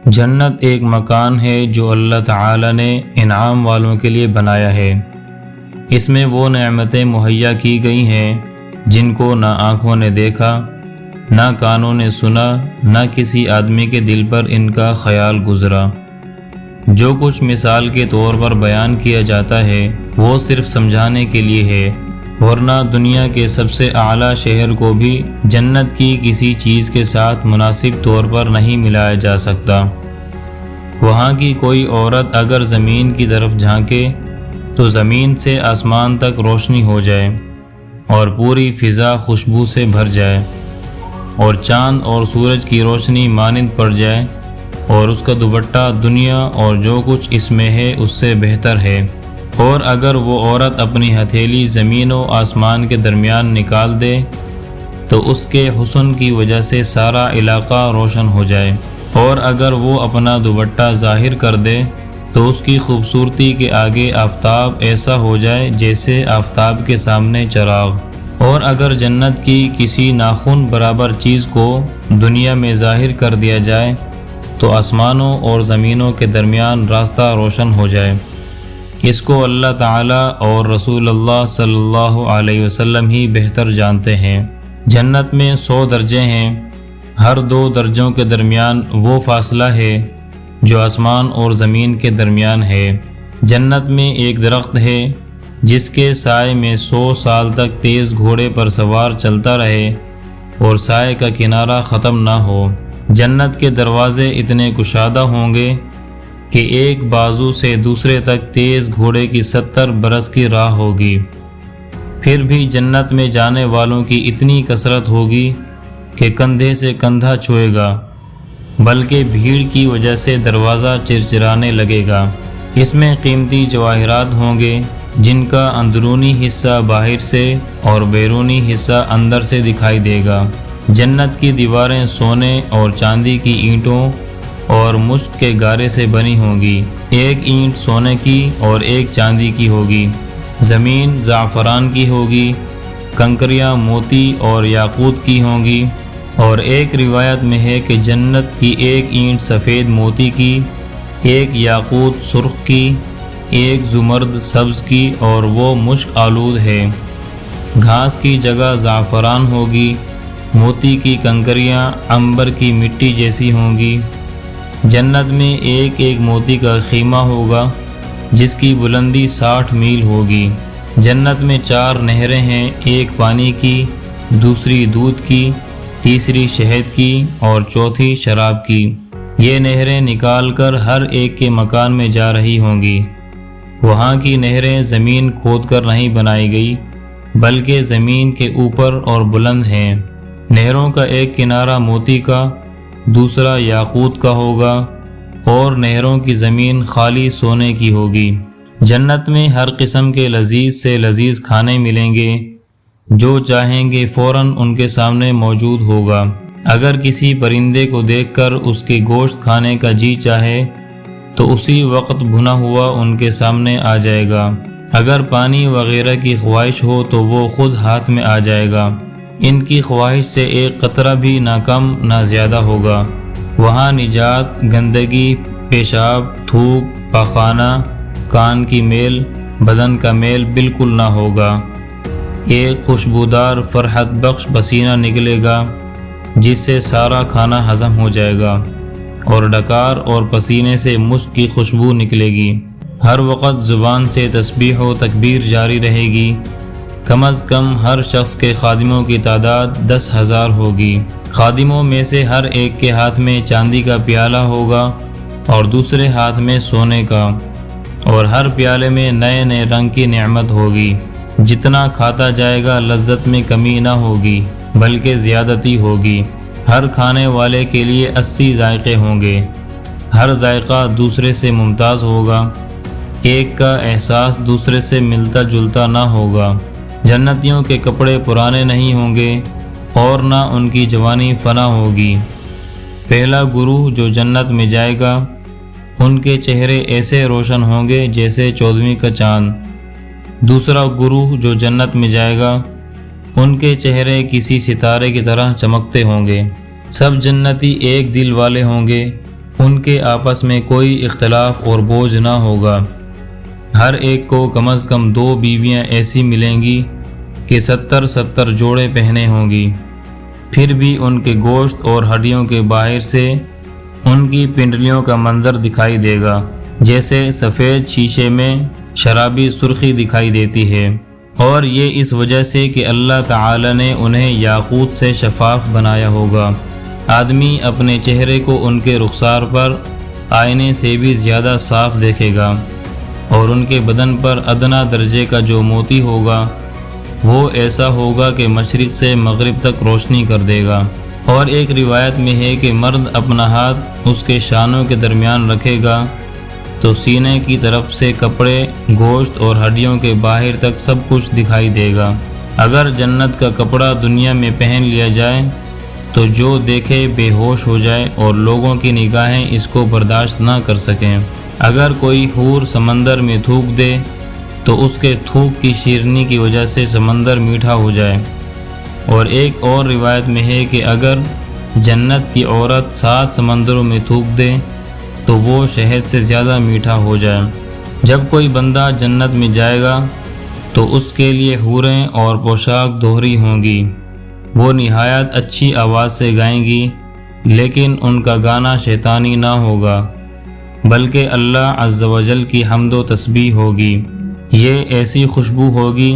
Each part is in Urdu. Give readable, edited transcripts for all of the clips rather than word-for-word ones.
جنت ایک مکان ہے جو اللہ تعالی نے انعام والوں کے لیے بنایا ہے۔ اس میں وہ نعمتیں مہیا کی گئی ہیں جن کو نہ آنکھوں نے دیکھا، نہ کانوں نے سنا، نہ کسی آدمی کے دل پر ان کا خیال گزرا۔ جو کچھ مثال کے طور پر بیان کیا جاتا ہے وہ صرف سمجھانے کے لیے ہے، ورنہ دنیا کے سب سے اعلیٰ شہر کو بھی جنت کی کسی چیز کے ساتھ مناسب طور پر نہیں ملایا جا سکتا۔ وہاں کی کوئی عورت اگر زمین کی طرف جھانکے تو زمین سے آسمان تک روشنی ہو جائے اور پوری فضا خوشبو سے بھر جائے، اور چاند اور سورج کی روشنی مانند پڑ جائے، اور اس کا دوپٹہ دنیا اور جو کچھ اس میں ہے اس سے بہتر ہے۔ اور اگر وہ عورت اپنی ہتھیلی زمین و آسمان کے درمیان نکال دے تو اس کے حسن کی وجہ سے سارا علاقہ روشن ہو جائے، اور اگر وہ اپنا دوپٹہ ظاہر کر دے تو اس کی خوبصورتی کے آگے آفتاب ایسا ہو جائے جیسے آفتاب کے سامنے چراغ۔ اور اگر جنت کی کسی ناخن برابر چیز کو دنیا میں ظاہر کر دیا جائے تو آسمانوں اور زمینوں کے درمیان راستہ روشن ہو جائے۔ اس کو اللہ تعالیٰ اور رسول اللہ صلی اللہ علیہ وسلم ہی بہتر جانتے ہیں۔ جنت میں 100 درجے ہیں، ہر 2 درجوں کے درمیان وہ فاصلہ ہے جو آسمان اور زمین کے درمیان ہے۔ جنت میں ایک درخت ہے جس کے سائے میں 100 سال تک تیز گھوڑے پر سوار چلتا رہے اور سائے کا کنارہ ختم نہ ہو۔ جنت کے دروازے اتنے کشادہ ہوں گے کہ ایک بازو سے دوسرے تک تیز گھوڑے کی 70 برس کی راہ ہوگی۔ پھر بھی جنت میں جانے والوں کی اتنی کثرت ہوگی کہ کندھے سے کندھا چھوئے گا، بلکہ بھیڑ کی وجہ سے دروازہ چرچرانے لگے گا۔ اس میں قیمتی جواہرات ہوں گے جن کا اندرونی حصہ باہر سے اور بیرونی حصہ اندر سے دکھائی دے گا۔ جنت کی دیواریں سونے اور چاندی کی اینٹوں اور مشک کے گارے سے بنی ہوں گی، ایک اینٹ سونے کی اور ایک چاندی کی ہوگی۔ زمین زعفران کی ہوگی، کنکریاں موتی اور یاقوت کی ہوں گی، اور ایک روایت میں ہے کہ جنت کی ایک اینٹ سفید موتی کی، ایک یاقوت سرخ کی، ایک زمرد سبز کی، اور وہ مشک آلود ہے۔ گھاس کی جگہ زعفران ہوگی، موتی کی کنکریاں عنبر کی مٹی جیسی ہوں گی۔ جنت میں ایک ایک موتی کا خیمہ ہوگا جس کی بلندی 60 میل ہوگی۔ جنت میں 4 نہریں ہیں، ایک پانی کی، دوسری دودھ کی، تیسری شہد کی اور چوتھی شراب کی۔ یہ نہریں نکال کر ہر ایک کے مکان میں جا رہی ہوں گی۔ وہاں کی نہریں زمین کھود کر نہیں بنائی گئی بلکہ زمین کے اوپر اور بلند ہیں۔ نہروں کا ایک کنارہ موتی کا، دوسرا یاقوت کا ہوگا، اور نہروں کی زمین خالی سونے کی ہوگی۔ جنت میں ہر قسم کے لذیذ سے لذیذ کھانے ملیں گے، جو چاہیں گے فوراً ان کے سامنے موجود ہوگا۔ اگر کسی پرندے کو دیکھ کر اس کے گوشت کھانے کا جی چاہے تو اسی وقت بھنا ہوا ان کے سامنے آ جائے گا۔ اگر پانی وغیرہ کی خواہش ہو تو وہ خود ہاتھ میں آ جائے گا۔ ان کی خواہش سے ایک قطرہ بھی نہ کم نہ زیادہ ہوگا۔ وہاں نجات، گندگی، پیشاب، تھوک، پاخانہ، کان کی میل، بدن کا میل بالکل نہ ہوگا۔ ایک خوشبودار فرحت بخش پسینہ نکلے گا جس سے سارا کھانا ہضم ہو جائے گا، اور ڈکار اور پسینے سے مشک کی خوشبو نکلے گی۔ ہر وقت زبان سے تسبیح و تکبیر جاری رہے گی۔ کم از کم ہر شخص کے خادموں کی تعداد 10,000 ہوگی۔ خادموں میں سے ہر ایک کے ہاتھ میں چاندی کا پیالہ ہوگا اور دوسرے ہاتھ میں سونے کا، اور ہر پیالے میں نئے نئے رنگ کی نعمت ہوگی۔ جتنا کھاتا جائے گا لذت میں کمی نہ ہوگی بلکہ زیادتی ہوگی۔ ہر کھانے والے کے لیے 80 ذائقے ہوں گے، ہر ذائقہ دوسرے سے ممتاز ہوگا، ایک کا احساس دوسرے سے ملتا جلتا نہ ہوگا۔ جنتیوں کے کپڑے پرانے نہیں ہوں گے اور نہ ان کی جوانی فنا ہوگی۔ پہلا گروہ جو جنت میں جائے گا ان کے چہرے ایسے روشن ہوں گے جیسے 14ویں کا چاند۔ دوسرا گروہ جو جنت میں جائے گا ان کے چہرے کسی ستارے کی طرح چمکتے ہوں گے۔ سب جنتی ایک دل والے ہوں گے، ان کے آپس میں کوئی اختلاف اور بوجھ نہ ہوگا۔ ہر ایک کو کم از کم 2 بیویاں ایسی ملیں گی کہ 70 جوڑے پہنے ہوں گی۔ پھر بھی ان کے گوشت اور ہڈیوں کے باہر سے ان کی پنڈلیوں کا منظر دکھائی دے گا، جیسے سفید شیشے میں شرابی سرخی دکھائی دیتی ہے، اور یہ اس وجہ سے کہ اللہ تعالی نے انہیں یاقوت سے شفاف بنایا ہوگا۔ آدمی اپنے چہرے کو ان کے رخسار پر آئینے سے بھی زیادہ صاف دیکھے گا، اور ان کے بدن پر ادنا درجے کا جو موتی ہوگا وہ ایسا ہوگا کہ مشرق سے مغرب تک روشنی کر دے گا۔ اور ایک روایت میں ہے کہ مرد اپنا ہاتھ اس کے شانوں کے درمیان رکھے گا تو سینے کی طرف سے کپڑے، گوشت اور ہڈیوں کے باہر تک سب کچھ دکھائی دے گا۔ اگر جنت کا کپڑا دنیا میں پہن لیا جائے تو جو دیکھے بے ہوش ہو جائے اور لوگوں کی نگاہیں اس کو برداشت نہ کر سکیں۔ اگر کوئی حور سمندر میں تھوک دے تو اس کے تھوک کی شیرنی کی وجہ سے سمندر میٹھا ہو جائے۔ اور ایک اور روایت میں ہے کہ اگر جنت کی عورت 7 سمندروں میں تھوک دے تو وہ شہد سے زیادہ میٹھا ہو جائے۔ جب کوئی بندہ جنت میں جائے گا تو اس کے لیے حوریں اور پوشاک دوہری ہوں گی۔ وہ نہایت اچھی آواز سے گائیں گی، لیکن ان کا گانا شیطانی نہ ہوگا بلکہ اللہ عز و جل کی حمد و تسبیح ہوگی۔ یہ ایسی خوشبو ہوگی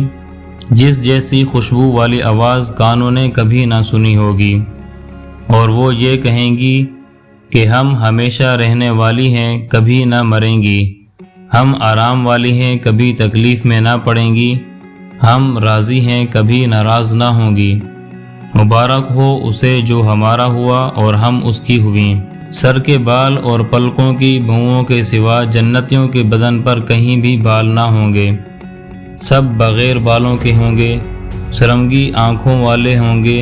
جس جیسی خوشبو والی آواز کانوں نے کبھی نہ سنی ہوگی، اور وہ یہ کہیں گی کہ ہم ہمیشہ رہنے والی ہیں، کبھی نہ مریں گی، ہم آرام والی ہیں، کبھی تکلیف میں نہ پڑیں گی، ہم راضی ہیں، کبھی ناراض نہ ہوں گی۔ مبارک ہو اسے جو ہمارا ہوا اور ہم اس کی ہوئیں۔ سر کے بال اور پلکوں کی بھوؤں کے سوا جنتیوں کے بدن پر کہیں بھی بال نہ ہوں گے، سب بغیر بالوں کے ہوں گے، سرنگی آنکھوں والے ہوں گے،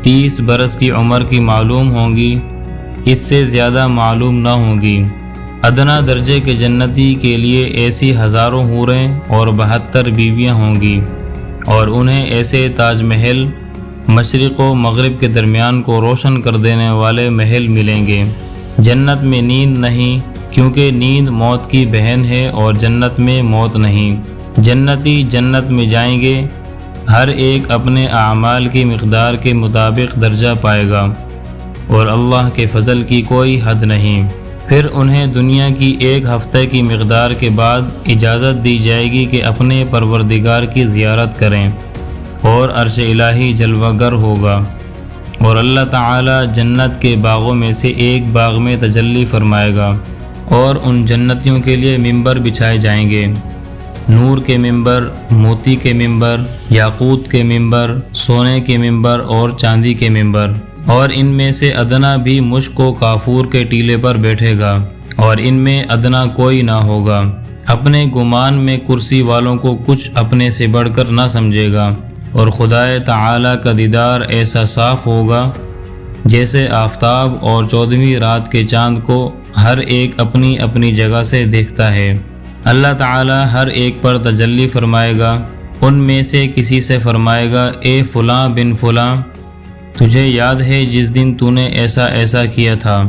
30 برس کی عمر کی معلوم ہوں گی، اس سے زیادہ معلوم نہ ہوں گی۔ ادنا درجے کے جنتی کے لیے ایسی ہزاروں حوریں اور 72 بیویاں ہوں گی، اور انہیں ایسے تاج محل، مشرق و مغرب کے درمیان کو روشن کر دینے والے محل ملیں گے۔ جنت میں نیند نہیں، کیونکہ نیند موت کی بہن ہے، اور جنت میں موت نہیں۔ جنتی جنت میں جائیں گے، ہر ایک اپنے اعمال کی مقدار کے مطابق درجہ پائے گا، اور اللہ کے فضل کی کوئی حد نہیں۔ پھر انہیں دنیا کی 1 ہفتے کی مقدار کے بعد اجازت دی جائے گی کہ اپنے پروردگار کی زیارت کریں، اور عرش الہی جلوہ گر ہوگا، اور اللہ تعالی جنت کے باغوں میں سے ایک باغ میں تجلی فرمائے گا، اور ان جنتیوں کے لیے ممبر بچھائے جائیں گے، نور کے ممبر، موتی کے ممبر، یاقوت کے ممبر، سونے کے ممبر اور چاندی کے ممبر، اور ان میں سے ادنا بھی مشک و کافور کے ٹیلے پر بیٹھے گا، اور ان میں ادنا کوئی نہ ہوگا۔ اپنے گمان میں کرسی والوں کو کچھ اپنے سے بڑھ کر نہ سمجھے گا، اور خدائے تعالی کا دیدار ایسا صاف ہوگا جیسے آفتاب اور 14ویں رات کے چاند کو ہر ایک اپنی اپنی جگہ سے دیکھتا ہے۔ اللہ تعالی ہر ایک پر تجلی فرمائے گا، ان میں سے کسی سے فرمائے گا، اے فلاں بن فلاں، تجھے یاد ہے جس دن تو نے ایسا ایسا کیا تھا؟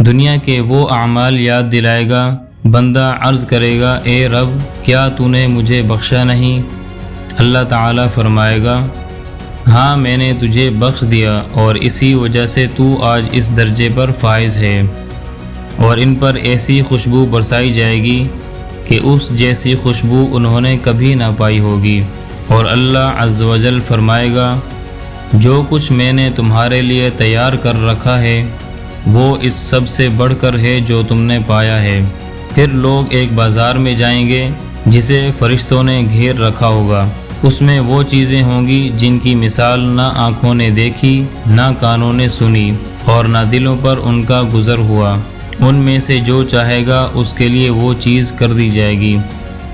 دنیا کے وہ اعمال یاد دلائے گا۔ بندہ عرض کرے گا، اے رب، کیا تو نے مجھے بخشا نہیں؟ اللہ تعالیٰ فرمائے گا، ہاں میں نے تجھے بخش دیا، اور اسی وجہ سے تو آج اس درجے پر فائز ہے۔ اور ان پر ایسی خوشبو برسائی جائے گی کہ اس جیسی خوشبو انہوں نے کبھی نہ پائی ہوگی۔ اور اللہ عز و جل فرمائے گا، جو کچھ میں نے تمہارے لیے تیار کر رکھا ہے وہ اس سب سے بڑھ کر ہے جو تم نے پایا ہے۔ پھر لوگ ایک بازار میں جائیں گے جسے فرشتوں نے گھیر رکھا ہوگا، اس میں وہ چیزیں ہوں گی جن کی مثال نہ آنکھوں نے دیکھی، نہ کانوں نے سنی، اور نہ دلوں پر ان کا گزر ہوا۔ ان میں سے جو چاہے گا اس کے لیے وہ چیز کر دی جائے گی،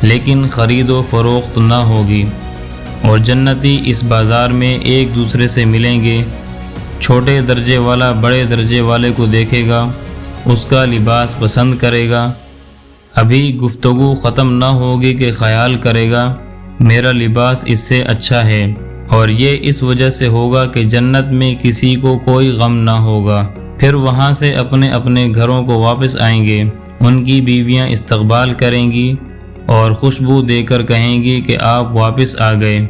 لیکن خرید و فروخت نہ ہوگی۔ اور جنتی اس بازار میں ایک دوسرے سے ملیں گے، چھوٹے درجے والا بڑے درجے والے کو دیکھے گا، اس کا لباس پسند کرے گا۔ ابھی گفتگو ختم نہ ہوگی کہ خیال کرے گا میرا لباس اس سے اچھا ہے، اور یہ اس وجہ سے ہوگا کہ جنت میں کسی کو کوئی غم نہ ہوگا، پھر وہاں سے اپنے اپنے گھروں کو واپس آئیں گے۔ ان کی بیویاں استقبال کریں گی اور خوشبو دے کر کہیں گی کہ آپ واپس آ گئے۔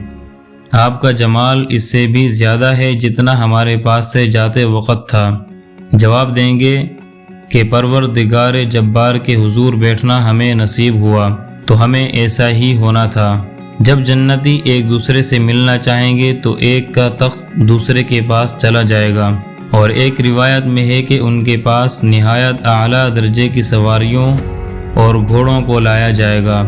آپ کا جمال اس سے بھی زیادہ ہے جتنا ہمارے پاس سے جاتے وقت تھا۔ جواب دیں گے کہ پروردگار جبار کے حضور بیٹھنا ہمیں نصیب ہوا تو ہمیں ایسا ہی ہونا تھا۔ جب جنتی ایک دوسرے سے ملنا چاہیں گے تو ایک کا تخت دوسرے کے پاس چلا جائے گا، اور ایک روایت میں ہے کہ ان کے پاس نہایت اعلیٰ درجے کی سواریوں اور گھوڑوں کو لایا جائے گا،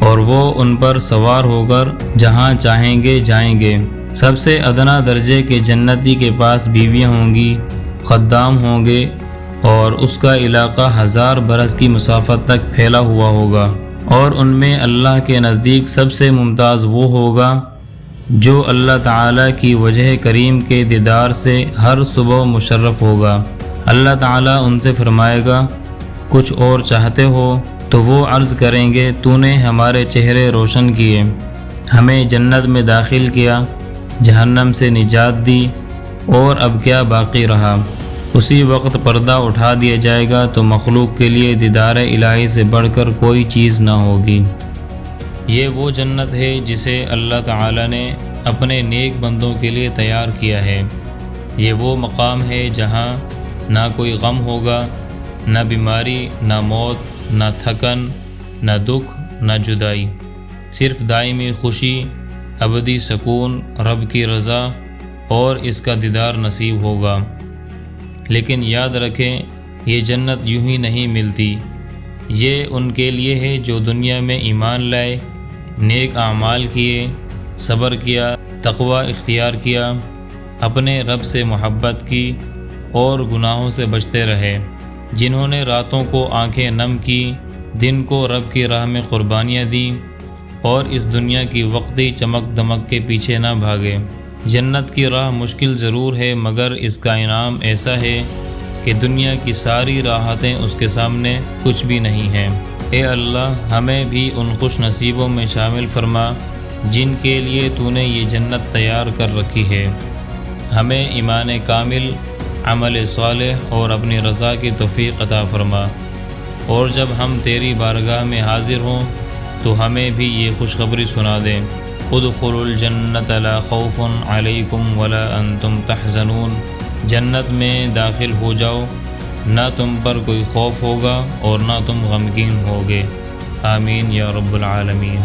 اور وہ ان پر سوار ہو کر جہاں چاہیں گے جائیں گے۔ سب سے ادنا درجے کے جنتی کے پاس بیویاں ہوں گی، خدام ہوں گے، اور اس کا علاقہ 1000 برس کی مسافت تک پھیلا ہوا ہوگا، اور ان میں اللہ کے نزدیک سب سے ممتاز وہ ہوگا جو اللہ تعالیٰ کی وجہ کریم کے دیدار سے ہر صبح مشرف ہوگا۔ اللہ تعالیٰ ان سے فرمائے گا، کچھ اور چاہتے ہو؟ تو وہ عرض کریں گے، تو نے ہمارے چہرے روشن کیے، ہمیں جنت میں داخل کیا، جہنم سے نجات دی، اور اب کیا باقی رہا؟ اسی وقت پردہ اٹھا دیا جائے گا تو مخلوق کے لیے دیدار الہی سے بڑھ کر کوئی چیز نہ ہوگی۔ یہ وہ جنت ہے جسے اللہ تعالیٰ نے اپنے نیک بندوں کے لیے تیار کیا ہے۔ یہ وہ مقام ہے جہاں نہ کوئی غم ہوگا، نہ بیماری، نہ موت، نہ تھکن، نہ دکھ، نہ جدائی، صرف دائمی خوشی، ابدی سکون، رب کی رضا اور اس کا دیدار نصیب ہوگا۔ لیکن یاد رکھیں، یہ جنت یوں ہی نہیں ملتی۔ یہ ان کے لیے ہے جو دنیا میں ایمان لائے، نیک اعمال کیے، صبر کیا، تقوی اختیار کیا، اپنے رب سے محبت کی اور گناہوں سے بچتے رہے، جنہوں نے راتوں کو آنکھیں نم کی، دن کو رب کی راہ میں قربانیاں دیں، اور اس دنیا کی وقتی چمک دمک کے پیچھے نہ بھاگے۔ جنت کی راہ مشکل ضرور ہے، مگر اس کا انعام ایسا ہے کہ دنیا کی ساری راحتیں اس کے سامنے کچھ بھی نہیں ہیں۔ اے اللہ، ہمیں بھی ان خوش نصیبوں میں شامل فرما جن کے لیے تو نے یہ جنت تیار کر رکھی ہے۔ ہمیں ایمان کامل، عمل صالح اور اپنی رضا کی توفیق عطا فرما، اور جب ہم تیری بارگاہ میں حاضر ہوں تو ہمیں بھی یہ خوشخبری سنا دیں، ادخلوا الجنت لا خوف علیکم ولا انتم تحزنون، جنت میں داخل ہو جاؤ، نہ تم پر کوئی خوف ہوگا اور نہ تم غمگین ہوگے۔ آمین یا رب العالمین۔